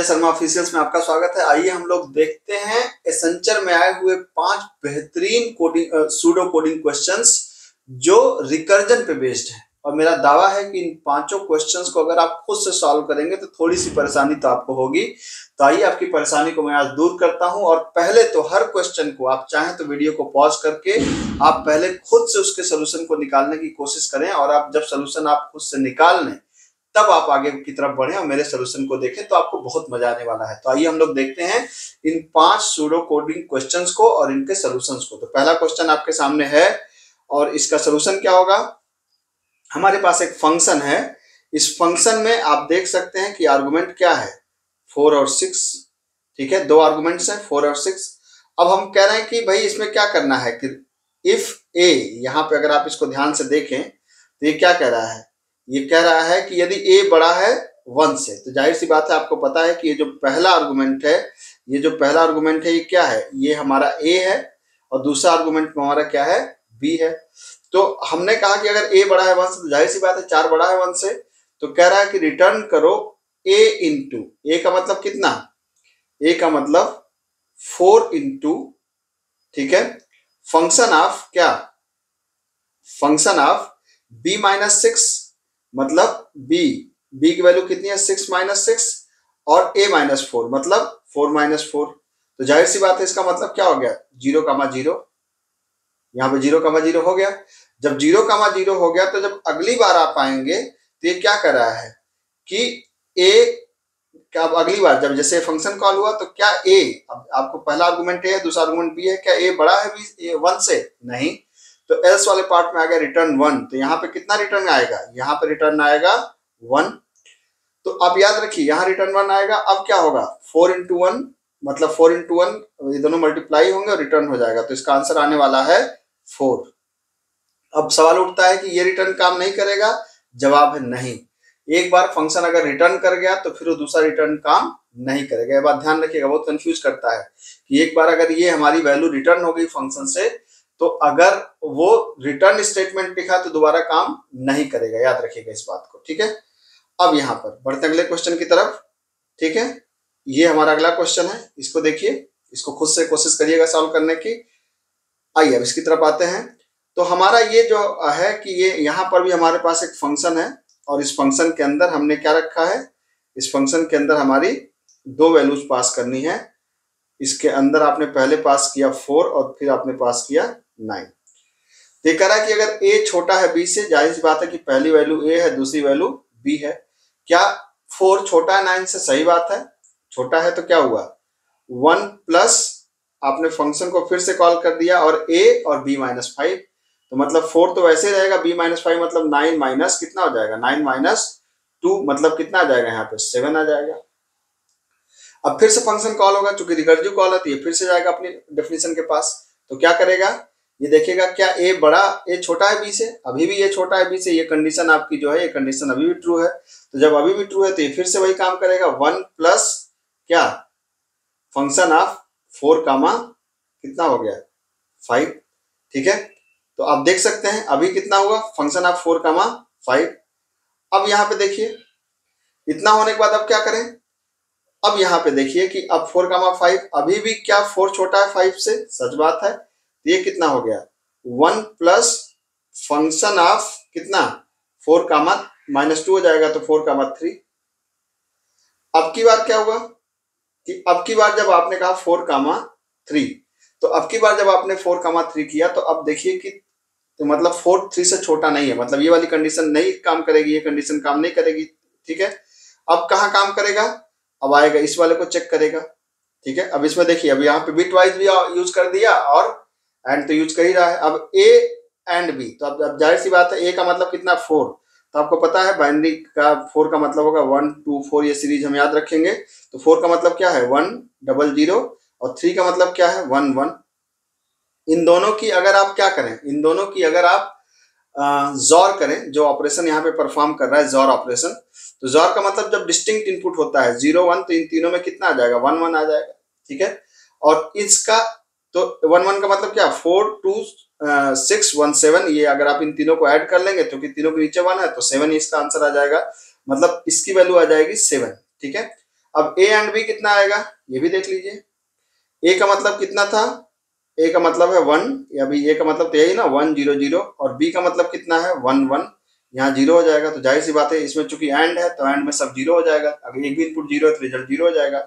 Sanjay Sharma officials में आपका स्वागत है। आइए हम लोग देखते हैं एसेंचर में आए हुए 5 बेहतरीन कोडिंग सूडो कोडिंग क्वेश्चंस जो रिकर्जन पे बेस्ड है। और मेरा दावा है कि इन पांचों क्वेश्चंस को अगर आप खुद से सॉल्व करेंगे तो थोड़ी सी परेशानी तो आपको होगी। तो आइए आपकी परेशानी को मैं आज दूर करता हूं। और पहले तो हर क्वेश्चन को आप चाहें तो वीडियो को पॉज करके आप पहले खुद से उसके सोल्यूशन को निकालने की कोशिश करें, और आप जब सोल्यूशन आप खुद से निकाल लें तब आप आगे की तरफ बढ़े और मेरे सोल्यूशन को देखें, तो आपको बहुत मजा आने वाला है। तो आइए हम लोग देखते हैं इन 5 सूडो कोडिंग क्वेश्चंस को और इनके सोल्यूशंस को। तो पहला क्वेश्चन आपके सामने है और इसका सोल्यूशन क्या होगा। हमारे पास एक फंक्शन है, इस फंक्शन में आप देख सकते हैं कि आर्गुमेंट क्या है 4 और 6। ठीक है, 2 आर्गुमेंट्स हैं 4 और 6। अब हम कह रहे हैं कि भाई इसमें क्या करना है कि इफ ए, यहाँ पे अगर आप इसको ध्यान से देखें तो ये क्या कह रहा है, ये कह रहा है कि यदि a बड़ा है 1 से, तो जाहिर सी बात है आपको पता है कि ये जो पहला आर्गुमेंट है, ये क्या है, ये हमारा a है और दूसरा आर्गुमेंट में हमारा क्या है, b है। तो हमने कहा कि अगर a बड़ा है 1 से तो जाहिर सी बात है 4 बड़ा है 1 से, तो कह रहा है कि रिटर्न करो a इंटू, a का मतलब कितना, a का मतलब 4 इंटू, ठीक है, फंक्शन ऑफ क्या, फंक्शन ऑफ b माइनस 6, मतलब b की वैल्यू कितनी है 6 माइनस 6, और a माइनस 4 मतलब 4 माइनस 4। तो जाहिर सी बात है इसका मतलब क्या हो गया 0,0, यहाँ पे 0,0 हो गया। जब 0,0 हो गया तो जब अगली बार आप आएंगे तो ये क्या कर रहा है कि a क्या, अगली बार जब जैसे फंक्शन कॉल हुआ तो क्या a, अब आपको पहला आर्गुमेंट a है दूसरा आर्गुमेंट b है, क्या a बड़ा है 1 से, नहीं। तो एल्स वाले पार्ट में आ गया रिटर्न 1, तो यहाँ पे कितना रिटर्न आएगा, यहाँ पे रिटर्न आएगा 1। तो अब याद रखिए यहाँ रिटर्न 1 आएगा। अब क्या होगा 4 इंटू 1 मतलब 4 इंटू 1, ये दोनों मल्टीप्लाई होंगे और रिटर्न हो जाएगा, तो इसका आंसर आने वाला है 4। अब सवाल उठता है कि ये रिटर्न काम नहीं करेगा, जवाब है नहीं। एक बार फंक्शन अगर रिटर्न कर गया तो फिर वो दूसरा रिटर्न काम नहीं करेगा। ये बात ध्यान रखिएगा, बहुत कंफ्यूज करता है कि एक बार अगर ये हमारी वैल्यू रिटर्न हो गई फंक्शन से, तो अगर वो रिटर्न स्टेटमेंट लिखा तो दोबारा काम नहीं करेगा, याद रखिएगा इस बात को, ठीक है। अब यहाँ पर बढ़ते अगले क्वेश्चन की तरफ, ठीक है। ये हमारा अगला क्वेश्चन है, इसको देखिए, इसको खुद से कोशिश करिएगा सॉल्व करने की। आइए अब इसकी तरफ आते हैं। तो हमारा ये जो है कि ये यहाँ पर भी हमारे पास एक फंक्शन है और इस फंक्शन के अंदर हमने क्या रखा है, इस फंक्शन के अंदर हमारी 2 वैल्यूज पास करनी है। इसके अंदर आपने पहले पास किया 4 और फिर आपने पास किया 9। ये कह रहा है कि अगर a छोटा है b से, जाहिर सी बात है कि पहली वैल्यू a है दूसरी वैल्यू b है। क्या 4 छोटा है 9 से, सही बात है, छोटा है। तो क्या हुआ 1 प्लस आपने फंक्शन को फिर से कॉल कर दिया और a और b माइनस 5, तो मतलब 4 तो वैसे ही रहेगा, b माइनस 5 मतलब 9 माइनस कितना हो जाएगा, 9 माइनस 2 मतलब कितना आ जाएगा, यहाँ पे 7 आ जाएगा। अब फिर से फंक्शन कॉल होगा, चूंकि रिकर्सिव कॉल है तो ये फिर से जाएगा अपनी डेफिनेशन के पास। तो क्या करेगा, ये देखेगा क्या a छोटा है b से, अभी भी ये छोटा है b से, ये कंडीशन आपकी जो है ये कंडीशन अभी भी ट्रू है। तो जब अभी भी ट्रू है तो ये फिर से वही काम करेगा, 1 प्लस क्या, फंक्शन ऑफ 4 कामा कितना हो गया 5, ठीक है। तो आप देख सकते हैं अभी कितना हुआ, फंक्शन ऑफ 4 कामा 5। अब यहाँ पे देखिए इतना होने के बाद अब क्या करें, अब यहाँ पे देखिए कि अब 4 कामा 5, अभी भी क्या 4 छोटा है 5 से, सच बात है। तो ये कितना हो गया 1 प्लस फंक्शन ऑफ कितना 4 कामा माइनस 2 हो जाएगा, तो 4 कामा 3। अब की बार क्या हुआ कि अब की बार जब आपने कहा 4 कामा 3, तो अब की बार जब आपने 4 कामा 3 किया तो अब देखिए कि तो मतलब 4 3 से छोटा नहीं है, मतलब ये वाली कंडीशन नहीं काम करेगी, ये कंडीशन काम नहीं करेगी, ठीक है। अब कहाँ काम करेगा, अब आएगा इस वाले को चेक करेगा, ठीक है। अब इसमें देखिए, अब यहाँ पे बिट वाइज भी यूज कर दिया और एंड तो यूज कर ही रहा है। अब a एंड b, तो अब जाहिर सी बात है a का मतलब कितना 4, तो आपको पता है बाइनरी का 4 का मतलब होगा 1 2 4, ये सीरीज हम याद रखेंगे। तो 4 का मतलब क्या है 1 0 0 और 3 का मतलब क्या है 1 1। इन दोनों की अगर आप क्या करें, इन दोनों की अगर आप जॉर करें, जो ऑपरेशन यहाँ पे परफॉर्म कर रहा है जॉर ऑपरेशन, तो जॉर का मतलब जब डिस्टिंक्ट इनपुट होता है 0 1, तो इन तीनों में कितना आ जाएगा 1 1 आ जाएगा, ठीक है। और इसका तो 1 1 का मतलब क्या 4 2 6 1 7, ये अगर आप इन तीनों को ऐड कर लेंगे तो कि तीनों के नीचे 1 है तो 7 इसका आंसर आ जाएगा, मतलब इसकी वैल्यू आ जाएगी 7, ठीक है। अब ए एंड बी कितना आएगा ये भी देख लीजिए। ए का मतलब कितना था, ए का मतलब है 1, या भी ए का मतलब तो यही ना 1 0 0, और बी का मतलब कितना है 1 1, यहाँ 0 हो जाएगा। तो जाहिर सी बात है इसमें चूंकि एंड है तो एंड में सब 0 हो जाएगा, अगर एक भी इनपुट 0 है तो रिजल्ट 0 हो जाएगा।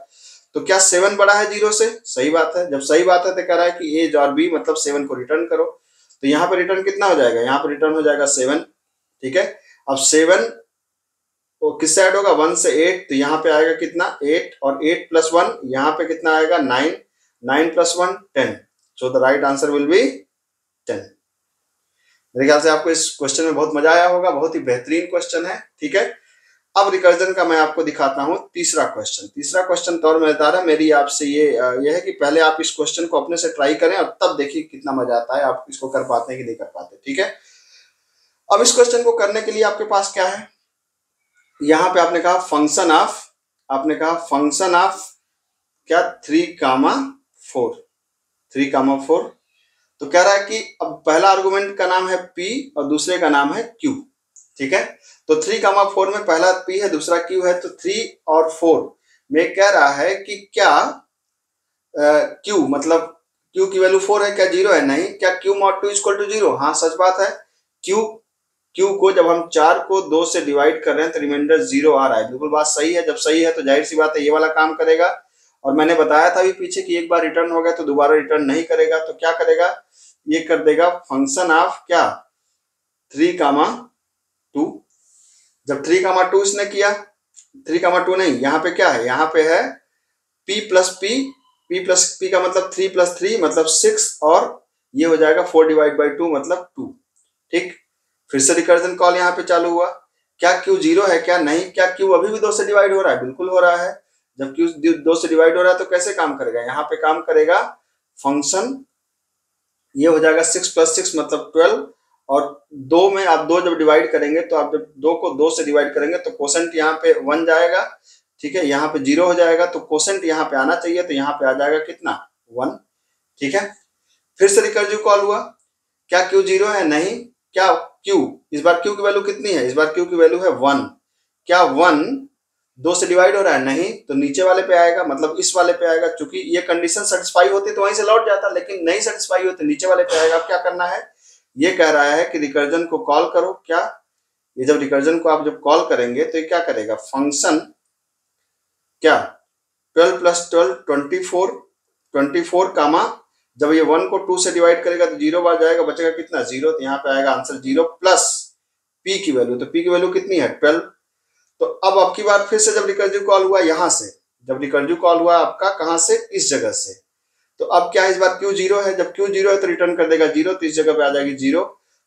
तो क्या 7 बड़ा है 0 से? सही बात है। जब सही बात है तो कह रहा है कि ए और बी मतलब 7 को रिटर्न करो। तो यहाँ पे रिटर्न कितना हो जाएगा, यहाँ पे रिटर्न हो जाएगा 7। ठीक है, अब 7 तो किससे ऐड होगा 1 से 8, तो यहाँ पे आएगा कितना 8, और 8 प्लस 1 यहाँ पे कितना आएगा 9, 9 plus 1 10। So the right answer will be 10। मेरे ख्याल से आपको इस क्वेश्चन में बहुत मजा आया होगा, बहुत ही बेहतरीन क्वेश्चन है। ठीक है, अब रिकर्जन का मैं आपको दिखाता हूँ तीसरा क्वेश्चन। तीसरा क्वेश्चन तो और मजेदार है। मेरी आपसे ये है कि पहले आप इस क्वेश्चन को अपने से ट्राई करें और तब देखिए कितना मजा आता है, आप इसको कर पाते हैं कि नहीं कर पाते। ठीक है, अब इस क्वेश्चन को करने के लिए आपके पास क्या है, यहाँ पे आपने कहा फंक्शन ऑफ, आपने कहा फंक्शन ऑफ क्या 3,4, 3,4। तो कह रहा है कि अब पहला आर्गुमेंट का नाम है p और दूसरे का नाम है q। ठीक है, तो 3,4 में पहला p है दूसरा q है, तो 3 और 4 में कह रहा है कि क्या q मतलब q की वैल्यू 4 है, क्या 0 है? नहीं। क्या q mod 2 इक्वल टू 0? हाँ सच बात है। q को जब हम 4 को 2 से डिवाइड कर रहे हैं तो रिमाइंडर 0 आ रहा है, बिल्कुल बात सही है। जब सही है तो जाहिर सी बात है ये वाला काम करेगा। और मैंने बताया था अभी पीछे कि एक बार रिटर्न हो गया तो दोबारा रिटर्न नहीं करेगा। तो क्या करेगा, ये कर देगा फंक्शन ऑफ क्या 3,2। जब 3,2 इसने किया, 3,2 नहीं, यहाँ पे क्या है, यहाँ पे है p प्लस p का मतलब 3 प्लस 3 मतलब 6, और ये हो जाएगा 4 डिवाइड बाई 2 मतलब 2। ठीक, फिर से रिकर्जन कॉल यहाँ पे चालू हुआ। क्या q 0 है? क्या नहीं। क्या q अभी भी 2 से डिवाइड हो रहा है? बिल्कुल हो रहा है। जब q 2 से डिवाइड हो रहा है तो कैसे काम करेगा, यहाँ पे काम करेगा फंक्शन, ये हो जाएगा 6 प्लस 6 मतलब 12, और 2 में आप 2 जब डिवाइड करेंगे तो आप जब 2 को 2 से डिवाइड करेंगे तो कोसेंट यहाँ पे 1 जाएगा। ठीक है, यहाँ पे 0 हो जाएगा, तो कोसेंट यहाँ पे आना चाहिए, तो यहाँ पे आ जाएगा कितना 1। ठीक है, फिर से रिकर्सिव कॉल हुआ। क्या q 0 है? नहीं। क्या q, इस बार q की वैल्यू कितनी है, इस बार q की वैल्यू है 1। क्या 1 2 से डिवाइड हो रहा है? नहीं, तो नीचे वाले पे आएगा, मतलब इस वाले पे आएगा। चूंकि ये कंडीशन सेटिस्फाई होती तो वहीं से लौट जाता, लेकिन नहीं सेटिस्फाई होती नीचे वाले पे आएगा। अब क्या करना है, ये कह रहा है कि रिकर्जन को कॉल करो। क्या, ये जब रिकर्जन को आप जब कॉल करेंगे तो ये क्या करेगा, फंक्शन क्या 12 प्लस 12 24, 24 कामा, जब ये 1 को 2 से डिवाइड करेगा तो 0 बार जाएगा, बचेगा कितना 0। तो यहाँ पे आएगा आंसर 0 प्लस p की वैल्यू, तो p की वैल्यू कितनी है 12। तो अब आपकी बार फिर से जब रिकर्सिव कॉल हुआ यहाँ से, जब रिकर्सिव कॉल हुआ आपका कहाँ से, इस जगह से, तो अब क्या है, इस बार q 0 है, जब q 0 है तो रिटर्न कर देगा 0, तो इस जगह पे आ जाएगी 0।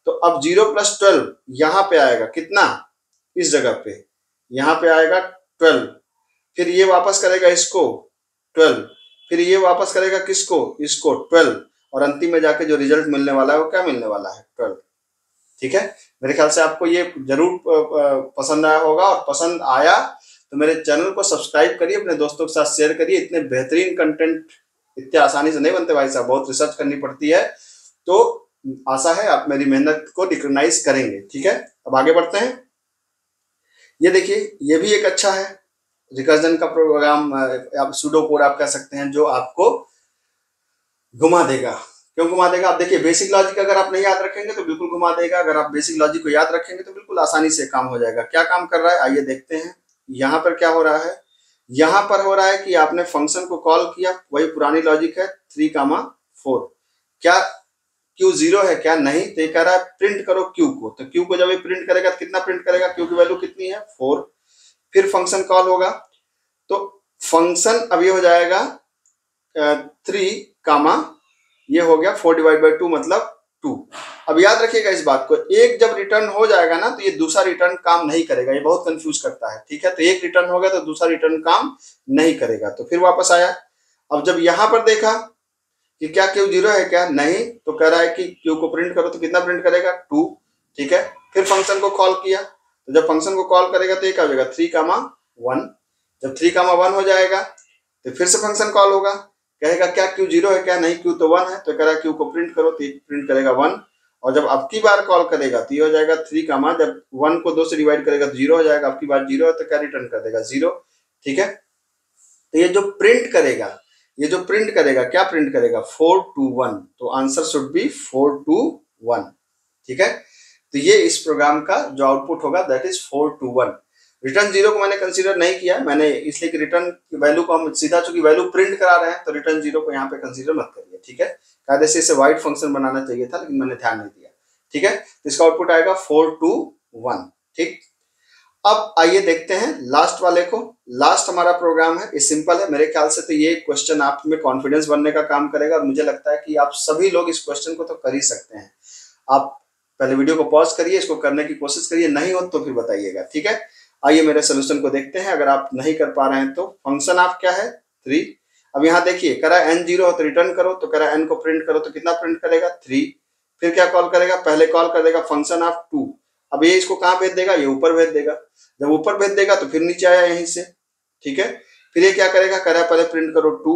तो अब 0 प्लस 12 यहाँ पे आएगा कितना, इस जगह पे यहाँ पे आएगा 12, फिर ये वापस करेगा इसको 12, फिर ये वापस करेगा किसको, इसको 12, और अंतिम में जाके जो रिजल्ट मिलने वाला है वो क्या मिलने वाला है 12। ठीक है, मेरे ख्याल से आपको ये जरूर पसंद आया होगा, और पसंद आया तो मेरे चैनल को सब्सक्राइब करिए, अपने दोस्तों के साथ शेयर करिए। इतने बेहतरीन कंटेंट इतने आसानी से नहीं बनते भाई साहब, बहुत रिसर्च करनी पड़ती है। तो आशा है आप मेरी मेहनत को रिकॉग्नाइज करेंगे। ठीक है, अब आगे बढ़ते हैं। ये देखिए, ये भी एक अच्छा है रिकर्जन का प्रोग्राम, आप सूडो कोड आप कह सकते हैं, जो आपको घुमा देगा। क्यों घुमा देगा, आप देखिए बेसिक लॉजिक अगर आप नहीं याद रखेंगे तो बिल्कुल घुमा देगा, अगर आप बेसिक लॉजिक को याद रखेंगे तो बिल्कुल आसानी से काम हो जाएगा। क्या काम कर रहा है आइए देखते हैं। यहाँ पर क्या हो रहा है, यहाँ पर हो रहा है कि आपने फंक्शन को कॉल किया, वही पुरानी लॉजिक है 3,4। क्या q 0 है? क्या नहीं। तो ये कह रहा है प्रिंट करो q को, तो q को जब ये प्रिंट करेगा तो कितना प्रिंट करेगा, q की वैल्यू कितनी है 4। फिर फंक्शन कॉल होगा, तो फंक्शन अब ये हो जाएगा 3 कामा, ये हो गया 4 डिवाइड बाई 2 मतलब 2। अब याद रखिएगा इस बात को, एक जब रिटर्न हो जाएगा ना तो ये दूसरा रिटर्न काम नहीं करेगा, ये बहुत कंफ्यूज करता है। ठीक है, तो एक रिटर्न हो गया तो दूसरा रिटर्न काम नहीं करेगा। तो फिर वापस आया, अब जब यहां पर देखा कि क्या q 0 है, क्या नहीं, तो कह रहा है कि q को प्रिंट करो, तो कितना प्रिंट करेगा 2। ठीक है, फिर फंक्शन को कॉल किया, तो जब फंक्शन को कॉल करेगा तो ये क्या हो जाएगा 3,1। जब 3,1 हो जाएगा तो फिर से फंक्शन कॉल होगा, कहेगा क्या q 0 है, क्या नहीं, q तो 1 है, तो कह रहा है q को प्रिंट करो, तो प्रिंट करेगा 1। और जब अब की बार कॉल करेगा तो ये हो जाएगा 3, जब 1 को 2 से डिवाइड करेगा तो 0 हो जाएगा, अब की बार 0 है तो क्या रिटर्न कर देगा 0। ठीक है, तो ये जो प्रिंट करेगा क्या प्रिंट करेगा 4 to 1, तो आंसर शुड बी 4 to 1। ठीक है, तो ये इस प्रोग्राम का जो आउटपुट होगा that is 4 to 1। Return zero को मैंने कंसीडर नहीं किया, मैंने इसलिए कि रिटर्न की वैल्यू को हम सीधा चूंकि वैल्यू प्रिंट करा रहे हैं तो रिटर्न जीरो को यहाँ पे कंसीडर मत करिए। ठीक है, कायदे से इसे वाइड फंक्शन बनाना चाहिए था लेकिन मैंने ध्यान नहीं दिया। ठीक है, तो इसका आउटपुट आएगा 4 to 1। ठीक, अब आइए देखते हैं लास्ट वाले को। लास्ट हमारा प्रोग्राम है, ये सिंपल है। मेरे ख्याल से तो ये क्वेश्चन आप में कॉन्फिडेंस बनने का काम करेगा और मुझे लगता है कि आप सभी लोग इस क्वेश्चन को तो कर ही सकते हैं। आप पहले वीडियो को पॉज करिए, इसको करने की कोशिश करिए, नहीं हो तो फिर बताइएगा। ठीक है, आइए मेरे सोल्यूशन को देखते हैं। अगर आप नहीं कर पा रहे हैं तो फंक्शन आप क्या है 3। अब यहाँ देखिए कह रहा है n 0 हो तो रिटर्न करो, तो कह रहा है n को प्रिंट करो तो कितना प्रिंट करेगा 3। फिर क्या कॉल करेगा, पहले कॉल कर देगा फंक्शन ऑफ 2। अब ये इसको कहाँ भेज देगा, ये ऊपर भेज देगा। जब ऊपर भेज देगा तो फिर नीचे आया यहीं से। ठीक है, फिर ये क्या करेगा, कह रहा है पहले प्रिंट करो 2,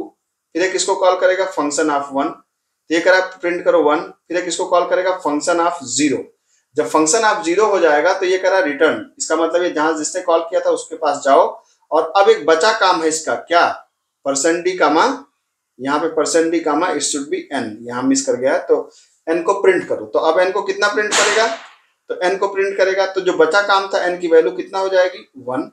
फिर एक इसको कॉल करेगा फंक्शन ऑफ 1, ये कह रहा है प्रिंट करो 1, फिर एक इसको कॉल करेगा फंक्शन ऑफ 0। जब फंक्शन ऑफ 0 हो जाएगा तो ये कह रहा है रिटर्न, इसका मतलब ये जहां जिसने कॉल किया था उसके पास जाओ। और अब एक बचा काम है इसका, क्या %d कामा, यहाँ पे %d comma it should be n, यहाँ मिस कर गया तो n को प्रिंट करो। तो अब n को कितना प्रिंट करेगा, तो n को प्रिंट करेगा तो जो बचा काम था n की वैल्यू कितना हो जाएगी 1।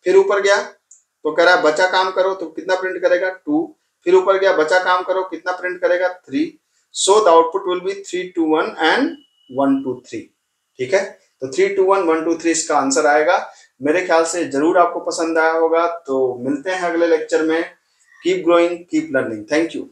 फिर ऊपर गया तो कह रहा है बचा काम करो तो कितना प्रिंट करेगा 2। फिर ऊपर गया बचा काम करो कितना प्रिंट करेगा 3। So the output will be 3 to 1 and 1 to 3। ठीक है, तो 3 to 1 1 to 3 इसका आंसर आएगा। मेरे ख्याल से जरूर आपको पसंद आया होगा। तो मिलते हैं अगले लेक्चर में। Keep growing, keep learning. Thank you.